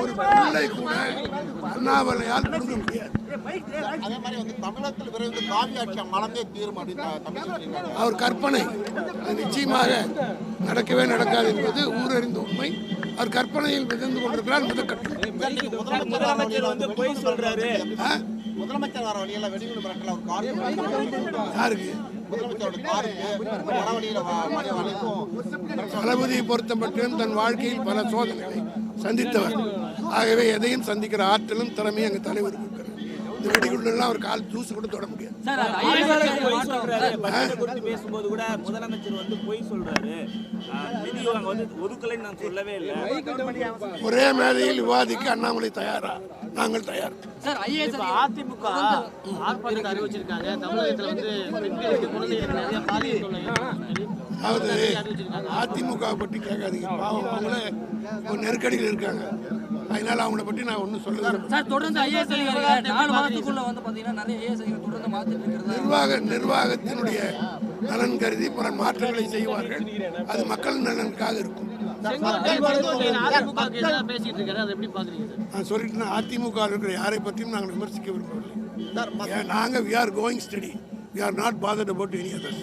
ஒரு பிள்ளை கூட அண்ணாமலையால் புரிந்து முடியாது. அதே மாதிரி வந்து தமிழகத்தில் விரைந்து காவி ஆட்சி மலர்ந்தே தீரும் அப்படின்னு அவர் கற்பனை, அது நிச்சயமாக நடக்கவே நடக்காது என்பது ஊரறிந்த உண்மை. அவர் கற்பனையில் மிதந்து கொண்டிருக்கிறார். முதலமைச்சர் வந்து பொய் சொல்றாரு. முதலமைச்சர் வர வழியில வெடிகுண்டு மிரட்டல் அவர் கார் யாருக்கு? முதலமைச்சரோட காருக்கு வர வழியில தளபதியை பொறுத்த மட்டும் தன் வாழ்க்கையில் பல சோதனைகளை சந்தித்தவர். ஆகவே எதையும் சந்திக்கிற ஆற்றலும் திறமையும் எங்கள் தலைவர் இருக்கிறார். இந்த வெடிகுண்டெல்லாம் அவர் கால் தூசு கூட தொட முடியாது. பேசும்போது கூட முதலமைச்சர் வந்து பொய் சொல்றாரு, நிதி வந்து ஒதுக்கலைன்னு நான் சொல்லவே இல்லை. ஒரே மேதையில் விவாதிக்க அண்ணாமலை தயாரா? நாங்கள் தயார். அதிமுக ஆர்ப்பாட்டத்தை அறிவிச்சிருக்காங்க. தமிழகத்தில் வந்து பெண்களுக்கு குழந்தைகளுக்கு நிறைய பாலியல் அதாவது அதிமுக பற்றி கேட்காதீங்க. பாவம், அவங்கள ஒரு நெருக்கடியில் இருக்காங்க. அதனால அவங்கள பற்றி நான் ஒன்றும் சொல்லுவேன். நிர்வாகத்தினுடைய நலன் கருதி பல மாற்றங்களை செய்வார்கள். அது மக்கள் நலனுக்காக இருக்கும். நான் சொல்லிட்டு அதிமுக இருக்கிற யாரை பற்றியும் நாங்கள் விமர்சிக்க விரும்பவில்லை. நாங்கள் we are going steady. We are not bothered about any others.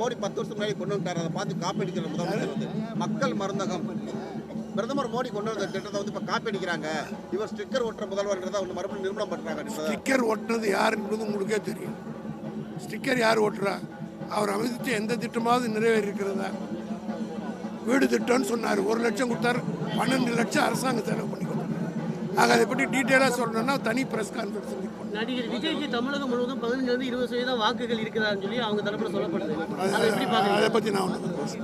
Modi 10 வருஷம் முன்னாடி கொண்டு வந்தார். அதை பார்த்து காப்பீடுக்கிற முதலமைச்சர் மக்கள் மருந்தகம் பிரதமர் மோடி கொண்டு வந்த திட்டத்தை வந்து இப்போ காப்பீடிக்கிறாங்க. இவர் ஸ்டிக்கர் ஒட்டுற முதல்வர்ன்றதை ஒன்று மறுபடியும் நிரூபணம் பண்ணுறாங்க. ஸ்டிக்கர் ஒட்டுறது யார் என்பது உங்களுக்கே தெரியும். ஸ்டிக்கர் யார் ஒட்டுறா? அவர் அமைதித்து எந்த திட்டமாவது நிறைவேறி இருக்கிறதா? வீடு திட்டம்னு சொன்னார், 1 லட்சம் கொடுத்தார், 12 லட்சம் அரசாங்கம் செலவு பண்ணி கொடுத்தார். ஆக அதை பற்றி டீட்டெயிலாக சொல்லணும்னா தனி பிரஸ் கான்ஃபரன்ஸ். நடிகர் விஜய்க்கு தமிழகம் முழுவதும் 15-20% வாக்குகள் இருக்கிறான்னு சொல்லி அவங்க தரப்புல சொல்லப்படுது. அதை பற்றி நான்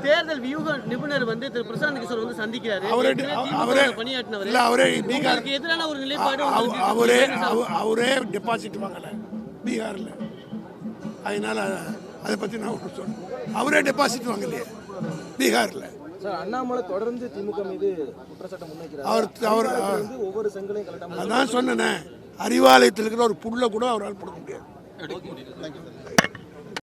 தேர்தல் வியூக நிபுணர் வந்து திரு பிரசாந்த் கிஷோர் வந்து சந்திக்கிறாரு. பணியாற்றினவர் அவரே பீகார் எதிரான ஒரு நிலைப்பாடு அவரே டெபாசிட் வாங்கலை பீகாரில். அதனால அதை பற்றி நான் ஒன்று சொல்றேன். அவரே டெபாசிட் வாங்கலையே பீகாரில். அண்ணாமலை தொடர்ந்து திமுக மீது குற்றச்சாட்டு முன்வைக்கிறார். அவர் ஒவ்வொரு செங்கலையும் அதான் சொன்னேன், அறிவாலயத்தில் இருக்கிற ஒரு புல்லை கூட அவரால் போட முடியாது.